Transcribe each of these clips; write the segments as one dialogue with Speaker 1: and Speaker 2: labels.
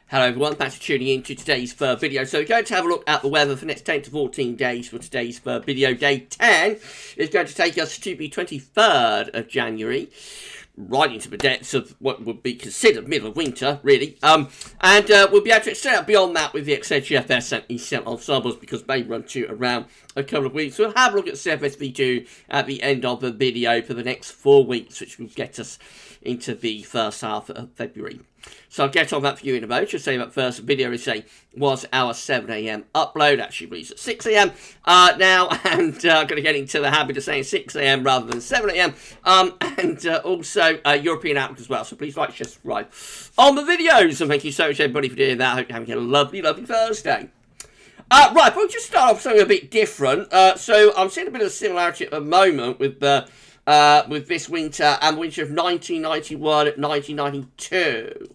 Speaker 1: Hello everyone, thanks for tuning in to today's video. So we're going to have a look at the weather for the next 10 to 14 days for today's video. Day 10 is going to take us to the 23rd of January, right into the depths of what would be considered middle of winter, really. And we'll be able to extend out beyond that with the GFS and ECM ensembles because they run to around a couple of weeks. We'll have a look at CFS-V2 at the end of the video for the next 4 weeks, which will get us into the first half of February. So I'll get on that for you in a moment. Just say that first video was our 7 AM upload. Actually released at 6 AM now, and I'm going to get into the habit of saying 6 AM rather than 7 AM. And also European outlook as well. So please like, share, subscribe on the videos. And thank you so much everybody for doing that. I hope you're having a lovely, lovely Thursday. Right, we'll just start off something a bit different. So I'm seeing a bit of similarity at the moment with this winter and winter of 1991 and 1992.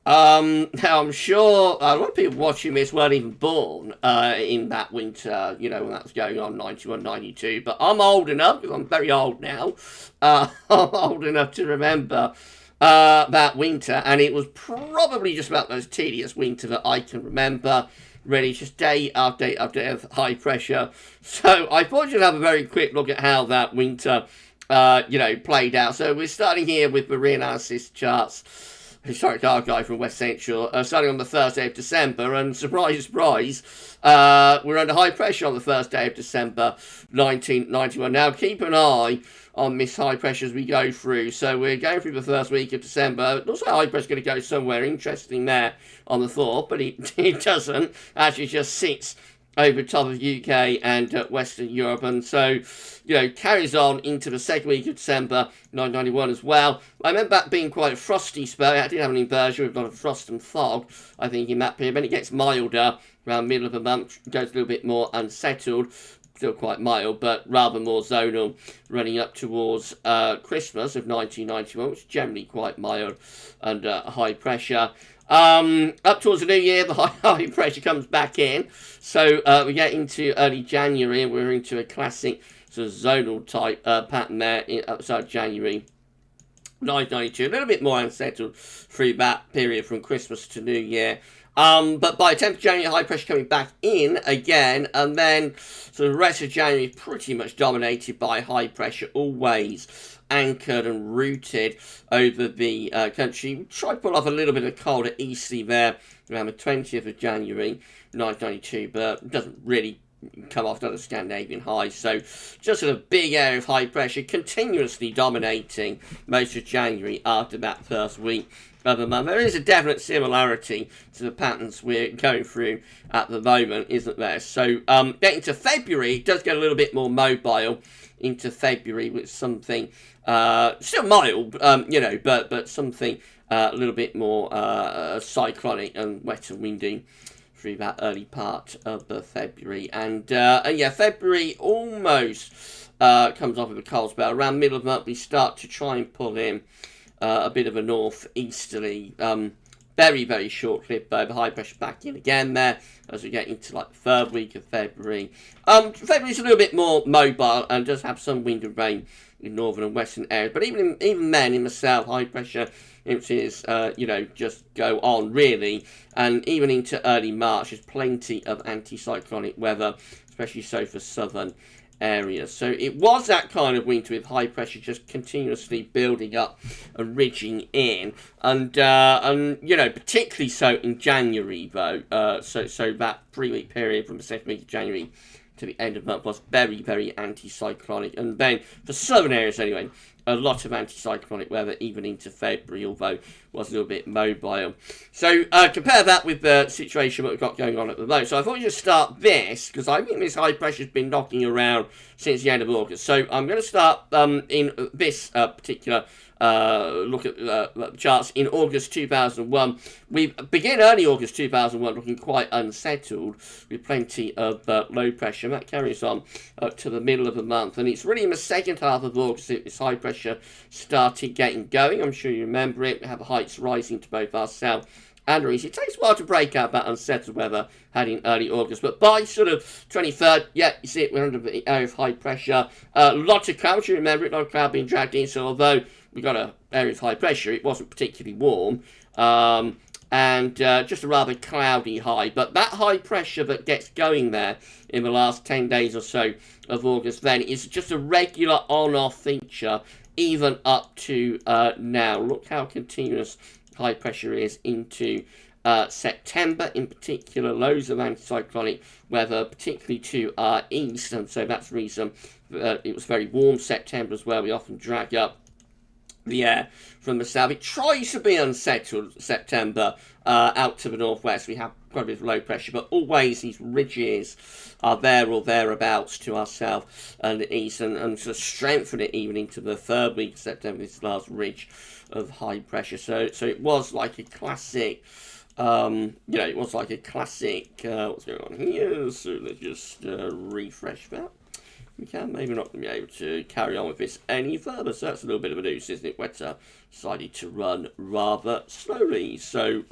Speaker 1: Now I'm sure a lot of people watching this weren't even born in that winter, you know, when that was going on, 91, 92. But I'm old enough, because I'm very old now, I'm old enough to remember that winter, and it was probably just about the most tedious winter that I can remember. Really, just day after day after day of high pressure. So I thought you'd have a very quick look at how that winter, played out. So we're starting here with the reanalysis charts, historic archive from West Central, starting on the first day of December, and surprise, surprise, we're under high pressure on the first day of December 1991. Now keep an eye on this high pressure as we go through. So we're going through the first week of December. It looks like high pressure is going to go somewhere interesting there on the thought, but it doesn't. Actually just sits over top of UK and Western Europe, and so, you know, carries on into the second week of December 1991 as well. I remember that being quite a frosty spell. It did have an inversion with a lot of frost and fog, I think, in that period. Then it gets milder around middle of the month, goes a little bit more unsettled. Still quite mild, but rather more zonal, running up towards Christmas of 1991, which is generally quite mild under high pressure. Up towards the new year, the high pressure comes back in, so we get into early January, and we're into a classic sort of zonal type pattern there outside January 1992. A little bit more unsettled through that period from Christmas to New Year. But by 10th of January, high pressure coming back in again, and then so the rest of January is pretty much dominated by high pressure, always anchored and rooted over the country. We tried to pull off a little bit of colder easterly there around the 20th of January 1992, but it doesn't really come off another Scandinavian high. So just a big area of high pressure continuously dominating most of January after that first week of the month. There is a definite similarity to the patterns we're going through at the moment, isn't there? So getting to February, it does get a little bit more mobile into February with something still mild, but something a little bit more cyclonic and wet and windy through that early part of February. And yeah, February almost comes off with a cold spell. Around middle of the month, we start to try and pull in a bit of a northeasterly, very, very short-lived though, the high pressure back in again there as we get into like the third week of February. February's a little bit more mobile and does have some wind and rain in northern and western areas, but even then in the south, high pressure influences, just go on really, and even into early March, there's plenty of anticyclonic weather, especially so for southern areas. So it was that kind of winter with high pressure just continuously building up and ridging in, and particularly so in January though. So that 3 week period from the second week of January to the end of the month was very, very anticyclonic, and then for southern areas anyway, a lot of anticyclonic weather even into February, although it was a little bit mobile. So compare that with the situation that we've got going on at the moment. So I thought we'd just start this, because I think this high pressure has been knocking around since the end of August. So I'm going to start in this particular look at the charts in August 2001. We begin early August 2001 looking quite unsettled with plenty of low pressure, and that carries on to the middle of the month, and it's really in the second half of August that this high pressure started getting going. I'm sure you remember it. We have heights rising to both our south and our east. It takes a while to break out that unsettled weather had in early August, but by sort of 23rd, yeah, you see it, we're under the area of high pressure. Lots of clouds, you remember it, a lot of cloud being dragged in, so although we got an area of high pressure, it wasn't particularly warm. and just a rather cloudy high. But that high pressure that gets going there in the last 10 days or so of August then is just a regular on-off feature, even up to now. Look how continuous high pressure is into September in particular. Loads of anticyclonic weather, particularly to our east, and so that's the reason it was very warm September as well. We often drag up the air from the south. It tries to be unsettled September out to the northwest. We have quite a bit of low pressure, but always these ridges are there or thereabouts to our south and the east, and sort of strengthen it even into the third week of September, this last ridge of high pressure. So it was like a classic, it was like a classic, what's going on here? So let's just refresh that. We can maybe not be able to carry on with this any further, so that's a little bit of a news, isn't it? Wetter decided to run rather slowly. So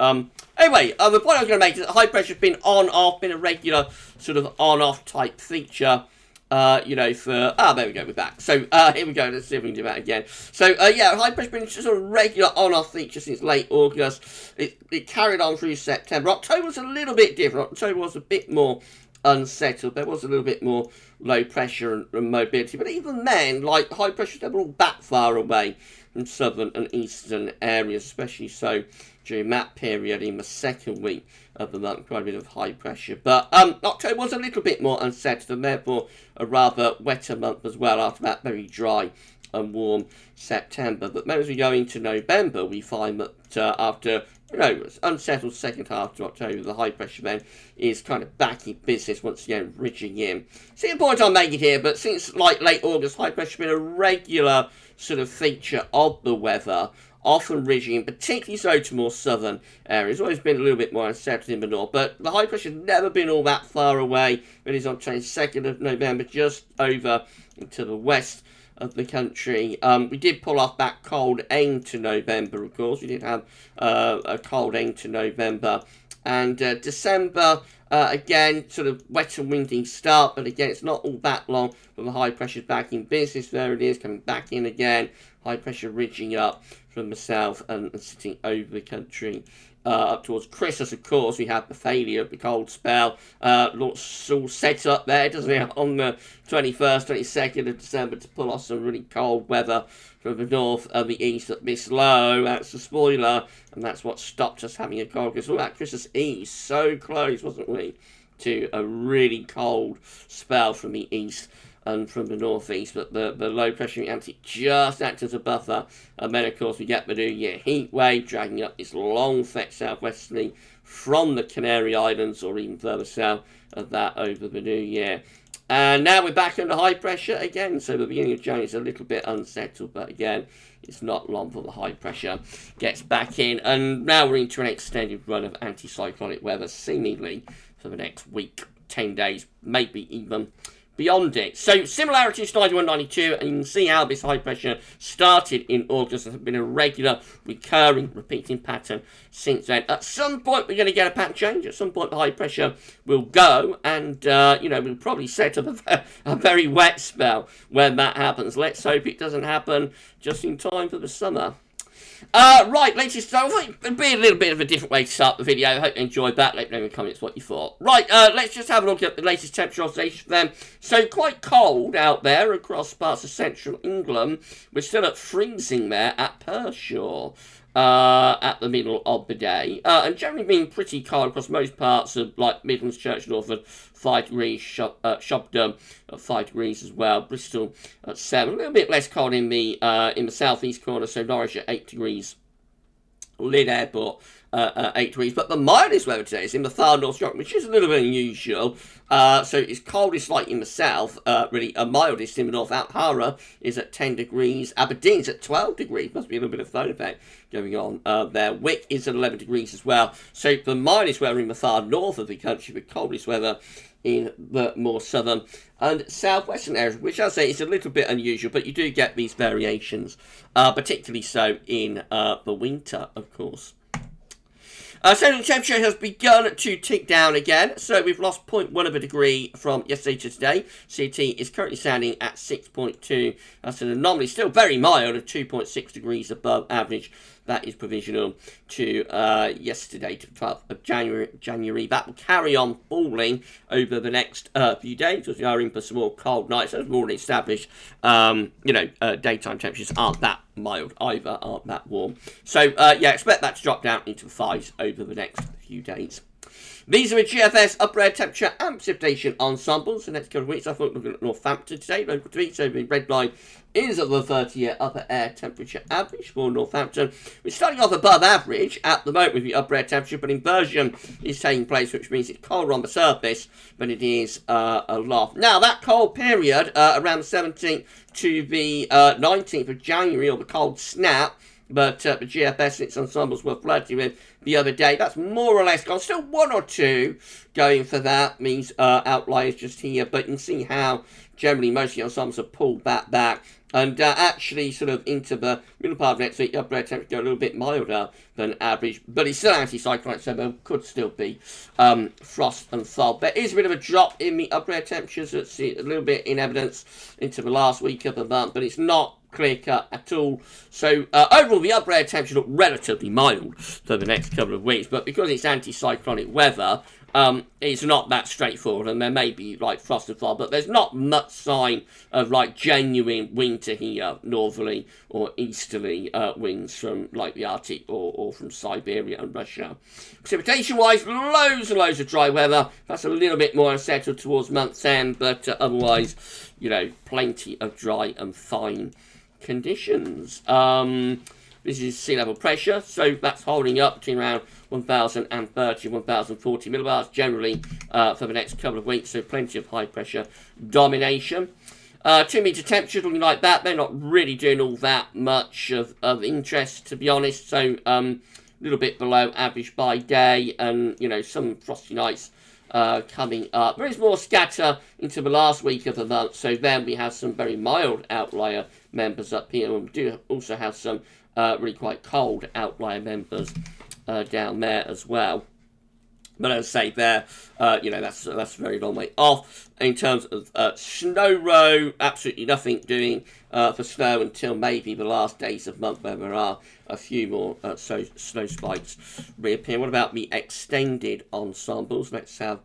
Speaker 1: anyway, the point I was going to make is that high pressure has been on-off, been a regular sort of on-off type feature. For there we go, we're back. So here we go, let's see if we can do that again. So yeah, high pressure has been just a regular on-off feature since late August. It carried on through September. October was a little bit different. October was a bit more unsettled. There was a little bit more low pressure and mobility, but even then, like, high pressure never all that far away from southern and eastern areas, especially so during that period in the second week of the month. Quite a bit of high pressure, but October was a little bit more unsettled, and therefore a rather wetter month as well after that very dry and warm September. But then as we go into November, we find that after unsettled second half to October, the high pressure then is kind of back in business once again, ridging in. See the point I'm making here, but since like late August, high pressure has been a regular sort of feature of the weather, often ridging in, particularly so to more southern areas. Always been a little bit more unsettled in the north, but the high pressure has never been all that far away. It is on 22nd of November, just over into the west of the country. We did pull off that cold end to November, of course. We did have a cold end to November. And December, again, sort of wet and windy start, but again, it's not all that long for the high pressure back in business. There it is, coming back in again. High pressure ridging up from the south and sitting over the country. Up towards Christmas, of course, we have the failure of the cold spell. It's all set up there, doesn't it, on the 21st, 22nd of December to pull off some really cold weather from the north and the east at this low. That's the spoiler, and that's what stopped us having a cold, because all that Christmas Eve, so close, wasn't we, to a really cold spell from the east and from the northeast, but the low pressure Atlantic just acts as a buffer, and then of course we get the New Year heat wave dragging up this long fetch southwesterly from the Canary Islands or even further south of that over the New Year. And now we're back under high pressure again, so the beginning of January is a little bit unsettled, but again, it's not long for the high pressure gets back in, and now we're into an extended run of anticyclonic weather, seemingly for the next week, 10 days, maybe even beyond it. So similarities to 9192, and you can see how this high pressure started in August and has been a regular, recurring, repeating pattern since then. At some point, we're going to get a pattern change. At some point, the high pressure will go, and we'll probably set up a very wet spell when that happens. Let's hope it doesn't happen just in time for the summer. Right, latest stuff. I thought it'd be a little bit of a different way to start the video. I hope you enjoyed that. Let me know in the comments what you thought. Right, let's just have a look at the latest temperature observation for them. So quite cold out there across parts of central England. We're still at freezing there at Pershore at the middle of the day. And generally being pretty cold across most parts of like Midlands, Church, Norfolk, 5 degrees, Shopdon at 5 degrees as well, Bristol at 7, a little bit less cold in the southeast corner, so Norwich at 8 degrees, Lynn Airport 8 degrees, but the mildest weather today is in the far north, which is a little bit unusual. So it's coldest like in the south, really mildest in the north. Alhara is at 10 degrees, Aberdeen's at 12 degrees, must be a little bit of phone effect going on there. Wick is at 11 degrees as well. So the mildest weather in the far north of the country, the coldest weather in the more southern and southwestern areas, which I'll say is a little bit unusual, but you do get these variations, particularly so in the winter, of course. Solar temperature has begun to tick down again, so we've lost 0.1 of a degree from yesterday to today. CT is currently standing at 6.2. That's an anomaly, still very mild, at 2.6 degrees above average. That is provisional to yesterday, to 12th of January. That will carry on falling over the next few days, as we are in for some more cold nights. As we've already established, daytime temperatures aren't that mild either, aren't that warm. So, yeah, expect that to drop down into the 5s over the next few days. These are a GFS upper air temperature and precipitation ensembles. The next couple of weeks, I thought looking at Northampton today, local to me, so the red line is at the 30-year upper air temperature average for Northampton. We're starting off above average at the moment with the upper air temperature, but inversion is taking place, which means it's colder on the surface than it is aloft. Now, that cold period, around the 17th to the 19th of January, or the cold snap, but the GFS and its ensembles were flirting with the other day, that's more or less gone. Still one or two going for that, means outliers just here, but you can see how generally most of the ensembles have pulled that back. And actually, sort of into the middle part of next week, the upper air temperature go a little bit milder than average, but it's still anticyclonic, so there could still be frost and fog. There is a bit of a drop in the upper air temperatures. Let's see, a little bit in evidence into the last week of the month, but it's not clear-cut at all. So overall, the upper air temperature look relatively mild for the next couple of weeks, but because it's anticyclonic weather, it's not that straightforward, and there may be like frost and fog, but there's not much sign of like genuine winter here, northerly or easterly winds from like the Arctic or from Siberia and Russia. Precipitation-wise, loads and loads of dry weather. That's a little bit more unsettled towards month's end, but otherwise, you know, plenty of dry and fine conditions. This is sea level pressure, so that's holding up between around 1,030 and 1,040 millibars generally for the next couple of weeks, so plenty of high pressure domination. 2 meter temperature looking like that. They're not really doing all that much of interest, to be honest, so a little bit below average by day, and you know, some frosty nights coming up. There is more scatter into the last week of the month, so then we have some very mild outlier members up here, and we do also have some really quite cold outlier members down there as well. But as I say there, you know, that's a very long way off. In terms of snow row, absolutely nothing doing for snow until maybe the last days of the month, where there are a few more snow spikes reappear. What about the extended ensembles? Let's have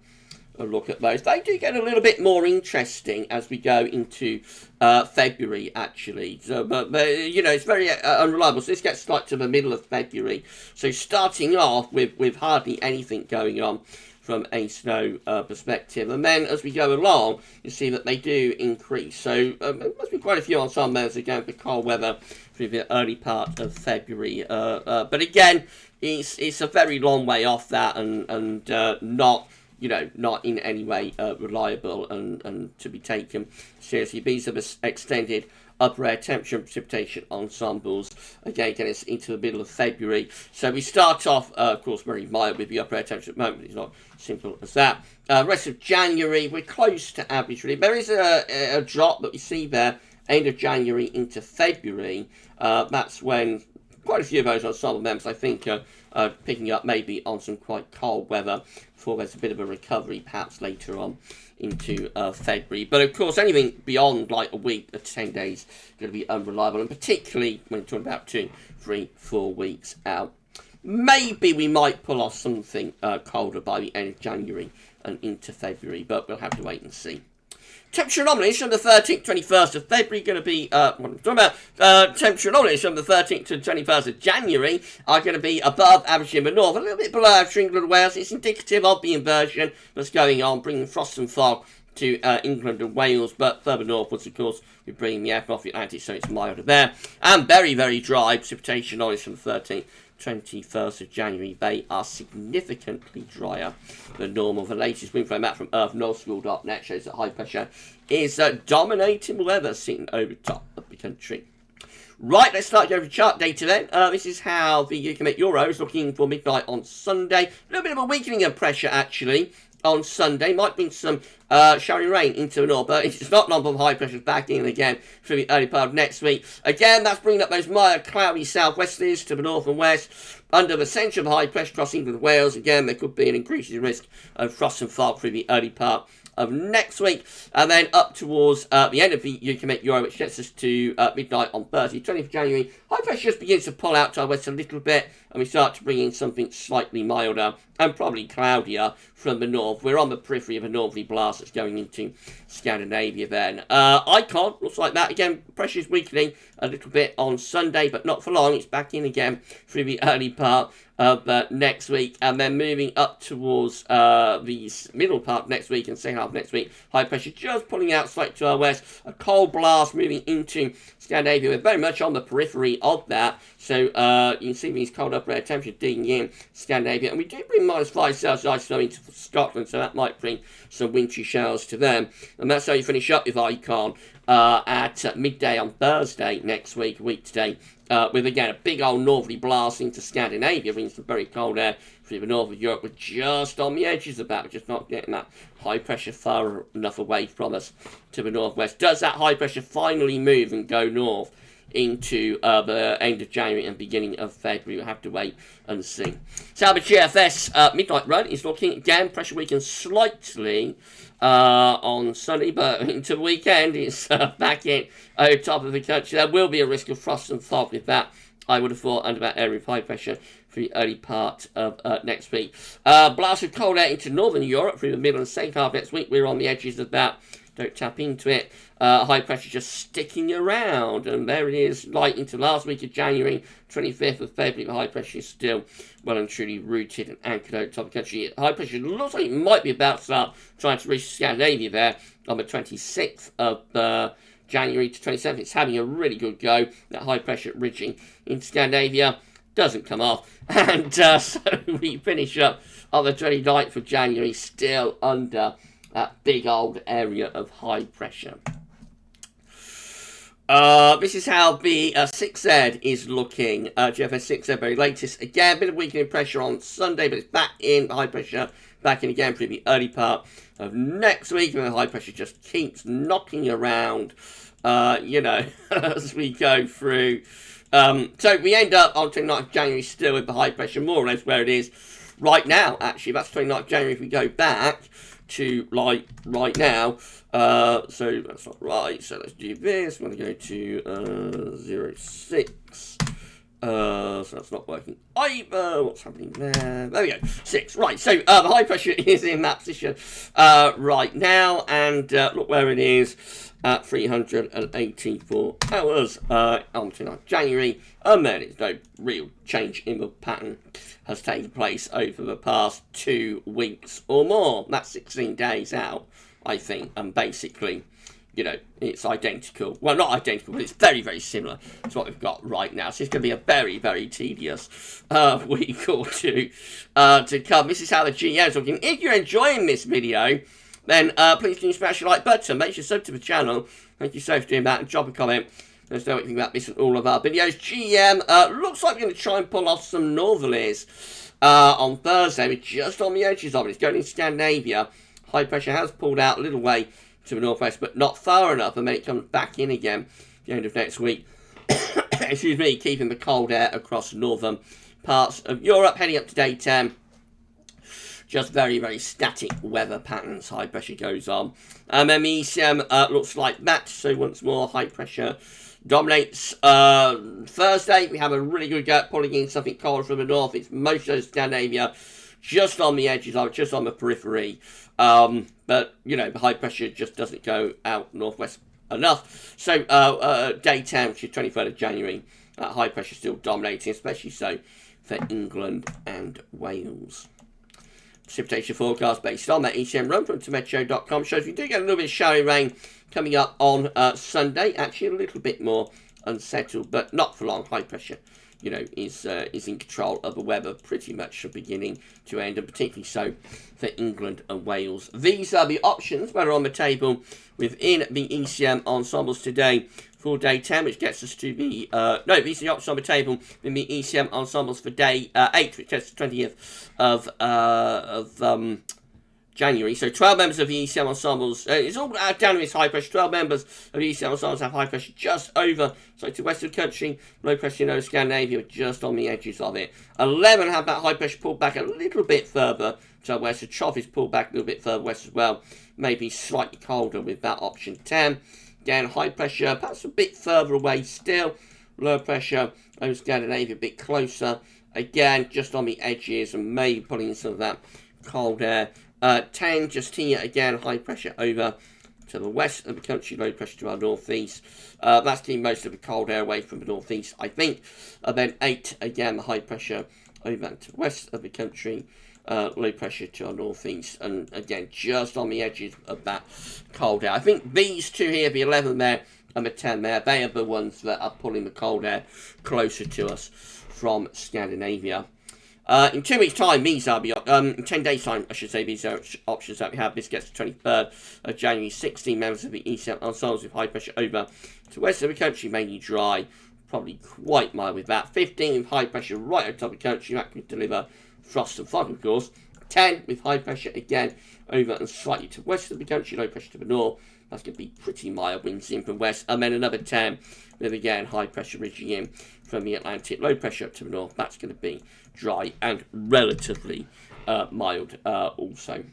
Speaker 1: a look at those. They do get a little bit more interesting as we go into February, actually. So, but you know, it's very unreliable. So this gets like to the middle of February. So starting off with hardly anything going on from a snow perspective, and then as we go along, you see that they do increase. So there must be quite a few ensembles again for cold weather through the early part of February. But again, it's a very long way off that, and not, you know, not in any way reliable and to be taken seriously. These are the extended upper air temperature and precipitation ensembles. Again, getting us into the middle of February. So we start off, of course, very mild with the upper air temperature at the moment. It's not simple as that. Rest of January, we're close to average, really. There is a drop that we see there, end of January into February. That's when quite a few of those ensemble members, I think, are picking up maybe on some quite cold weather before there's a bit of a recovery perhaps later on into February. But of course, anything beyond like a week or 10 days is going to be unreliable, and particularly when you're talking about 2, 3, 4 weeks out. Maybe we might pull off something colder by the end of January and into February, but we'll have to wait and see. Temperature anomalies from the 13th to 21st of February going to be, what I'm talking about, temperature anomalies from the 13th to 21st of January are going to be above average in the north, a little bit below average in England and Wales. It's indicative of the inversion that's going on, bringing frost and fog to England and Wales, but further northwards, of course, we're bringing the air off the Atlantic, so it's milder there. And very, very dry precipitation anomalies from the 13th. 21st of January, they are significantly drier than normal. The latest wind flow map from earthnorthschool.net shows that high pressure is dominating weather seen over top of the country. Right, let's start over chart data then. This is how the UK Met Euro is looking for midnight on Sunday. A little bit of a weakening of pressure, actually. on Sunday. Might bring some showery rain into the north, but it's not non-bomb high pressures back in again through the early part of next week. Again, that's bringing up those mild, cloudy southwesterlies to the north and west. Under the centre of high pressure crossing England and Wales, again, there could be an increasing risk of frost and fog through the early part of next week, and then up towards the end of the UK Euro, which gets us to midnight on Thursday, 20th of January. High pressure just begins to pull out to our west a little bit, and we start to bring in something slightly milder and probably cloudier from the north. We're on the periphery of a northerly blast that's going into Scandinavia then. Icon looks like that. Again, pressure is weakening a little bit on Sunday, but not for long. It's back in again through the early part of next week, and then moving up towards the middle part next week and second half of next week. High pressure just pulling out slightly to our west. A cold blast moving into Scandinavia. We're very much on the periphery of that, so you can see these cold upper air temperatures digging in Scandinavia, and we do bring -5 Celsius ice snow into Scotland, so that might bring some wintry showers to them. And that's how you finish up with Icon at midday on Thursday next week, a week today, with again a big old northerly blast into Scandinavia, brings some very cold air through the north of Europe. We're just on the edges of that, we're just not getting that high pressure far enough away from us to the northwest. Does that high pressure finally move and go north into the end of January and beginning of February? We'll have to wait and see. So the GFS midnight run is looking again, pressure weakens slightly on Sunday, but into the weekend it's back in over top of the country. There will be a risk of frost and fog with that, I would have thought, under that area of high pressure for the early part of next week. Blast of cold air into northern Europe through the middle and second half next week. We're on the edges of that. Don't tap into it. High pressure just sticking around, and there it is, light into last week of January, 25th of February. The high pressure is still well and truly rooted and anchored over top of the country. High pressure looks like it might be about to start trying to reach Scandinavia there on the 26th of January to 27th. It's having a really good go. That high pressure ridging in Scandinavia doesn't come off, and so we finish up on the 29th of January still under that big old area of high pressure. This is how the 6Z is looking. GFS 6Z, very latest. Again, a bit of weakening pressure on Sunday, but it's back in high pressure, back in again through the early part of next week, and the high pressure just keeps knocking around, as we go through. So we end up on 29th of January still with the high pressure more or less where it is right now, actually. That's 29th of January if we go back to like right now. So that's not right, so let's do this. I'm going to go to 06. So that's not working either. What's happening there? There we go. 6. Right, so the high pressure is in that position right now, and look where it is at 384 hours on 29th January, and then it's no real change in the pattern has taken place over the past 2 weeks or more. That's 16 days out, I think, and basically, it's identical. Well, not identical, but it's very, very similar to what we've got right now. So it's going to be a very, very tedious week or two to come. This is how the GM is looking. If you're enjoying this video, then please can you smash the like button, make sure sub to the channel. Thank you so much for doing that, and drop a comment. Let us know what you think about this and all of our videos. GM looks like we're going to try and pull off some northerlies on Thursday. We're just on the edges of it. It's going into Scandinavia. High pressure has pulled out a little way to the northwest, but not far enough, and then it comes back in again at the end of next week. Excuse me, keeping the cold air across northern parts of Europe, heading up to day 10. Just very, very static weather patterns. High pressure goes on. And then the ECM looks like that. So once more, high pressure dominates. Thursday, we have a really good go at pulling in something cold from the north. It's most of Scandinavia, just on the edges of it, just on the periphery. But, the high pressure just doesn't go out northwest enough. So day 10, which is 23rd of January, high pressure still dominating, especially so for England and Wales. Precipitation forecast based on that ECM run from tometeo.com shows we do get a little bit of showery rain coming up on Sunday. Actually, a little bit more unsettled, but not for long. High pressure, is in control of the weather pretty much from beginning to end, and particularly so for England and Wales. These are the options that are on the table within the ECM ensembles today for day 10, which gets us to the... these are the options on the table in the ECM ensembles for day 8, which gets to the 20th of January. So 12 members of the ECM ensembles, it's all down to this high pressure. 12 members of the ECM ensembles have high pressure just over, so to the west of the country, low pressure in Nova Scandinavia, just on the edges of it. 11 have that high pressure pulled back a little bit further to the west. The trough is pulled back a little bit further west as well, maybe slightly colder with that option 10. Again, high pressure, perhaps a bit further away still. Low pressure over Scandinavia, a bit closer. Again, just on the edges and maybe pulling in some of that cold air. 10 just here, again, high pressure over to the west of the country, low pressure to our northeast. That's keeping most of the cold air away from the northeast, I think. Then 8, again, the high pressure over to the west of the country, low pressure to our northeast. And again, just on the edges of that cold air. I think these two here, the 11 there and the 10 there, they are the ones that are pulling the cold air closer to us from Scandinavia. In 2 weeks' time, these are the, in 10 days' time, I should say, these are options that we have. This gets to 23rd of January. 16 members of the ECM ensembles with high pressure over to west of the country, mainly dry, probably quite mild with that. 15 with high pressure right on top of the country, that could deliver frost and fog, of course. 10 with high pressure again over and slightly to west of the country, low pressure to the north. That's going to be pretty mild winds in from west. And then another 10 with, again, high pressure ridging in from the Atlantic, low pressure up to the north. That's going to be dry and relatively mild also.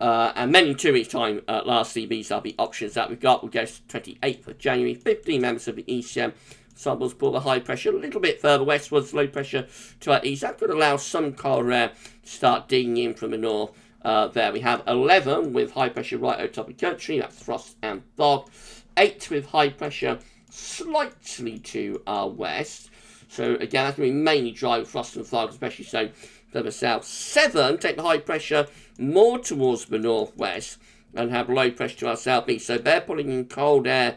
Speaker 1: And then in 2 weeks' time, lastly, these are the options that we've got. We'll go to 28th of January. 15 members of the ECM ensembles pull the high pressure a little bit further westwards, low pressure to our east. That could allow some cold air to start digging in from the north. There we have 11 with high pressure right over top of the country. That's frost and fog. 8 with high pressure slightly to our west. So again, that's going to be mainly dry with frost and fog, especially so further south. 7 take the high pressure more towards the northwest and have low pressure to our southeast. So they're pulling in cold air,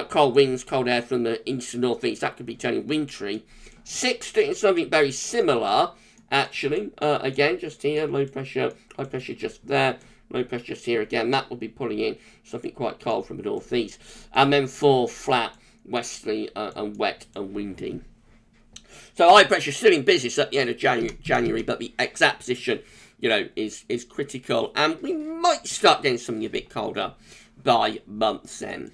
Speaker 1: cold winds, cold air from the east and northeast. That could be turning wintry. 6 doing something very similar, actually. Again, just here, low pressure, high pressure just there. Low pressure just here again. That will be pulling in something quite cold from the northeast. And then 4 flat, westerly and wet and windy. So high pressure still in business at the end of January, but the exact position, you know, is critical. And we might start getting something a bit colder by month's end.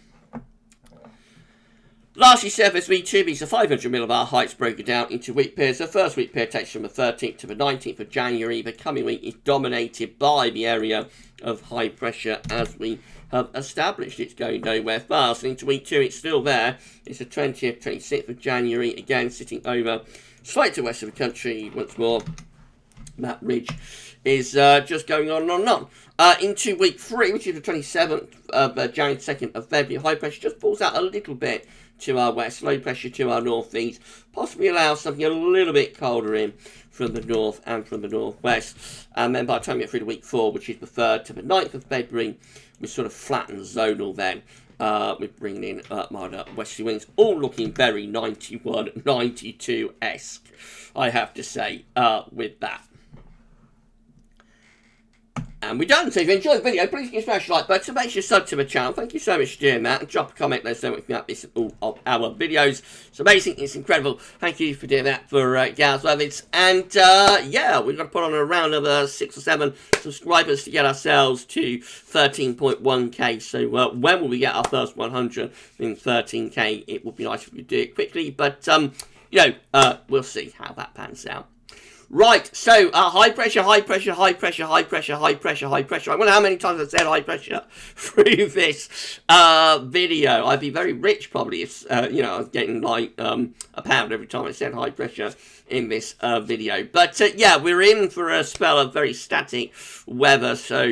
Speaker 1: Lastly, surface V2, these are 500 millibar heights broken down into week periods. The first week period takes from the 13th to the 19th of January. The coming week is dominated by the area of high pressure as we have established. It's going nowhere fast. And into week 2, it's still there. It's the 20th, 26th of January, again sitting over slightly to the west of the country once more. That ridge is just going on and on and on. Into week 3, which is the 27th of January, 2nd of February, high pressure just pulls out a little bit to our west, low pressure to our northeast, possibly allows something a little bit colder in from the north and from the northwest. And then by the time we get through to week 4, which is the 3rd to the 9th of February, we sort of flatten zonal then. We're bringing in milder westerly winds, all looking very 91, 92-esque, I have to say, with that. And we're done. So if you enjoyed the video, please give smash the like button. Make sure you sub to the channel. Thank you so much for doing that. And drop a comment. Let us know what you think about this and all of our videos. It's amazing. It's incredible. Thank you for doing that for GavsWeatherVids. And yeah, we've got to put on around another 6 or 7 subscribers to get ourselves to 13.1k. So when will we get our first 100 in 13k? It would be nice if we could do it quickly. But, you know, we'll see how that pans out. Right, so high pressure, high pressure, high pressure, high pressure, high pressure, high pressure. I wonder how many times I've said high pressure through this video. I'd be very rich probably if, you know, I was getting like £1 every time I said high pressure in this video. But yeah, we're in for a spell of very static weather, so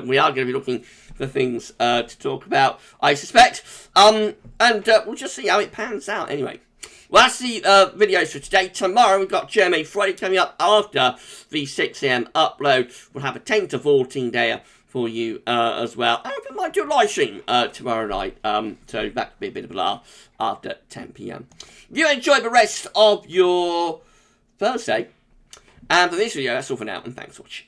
Speaker 1: we are going to be looking for things to talk about, I suspect. And we'll just see how it pans out anyway. Well, that's the videos for today. Tomorrow, we've got Jeremy Friday coming up after the 6 AM upload. We'll have a 10 to 14 day for you as well. And we might do a live stream tomorrow night. So that could be a bit of a laugh after 10 PM. If you enjoy the rest of your Thursday, and for this video, that's all for now, and thanks for watching.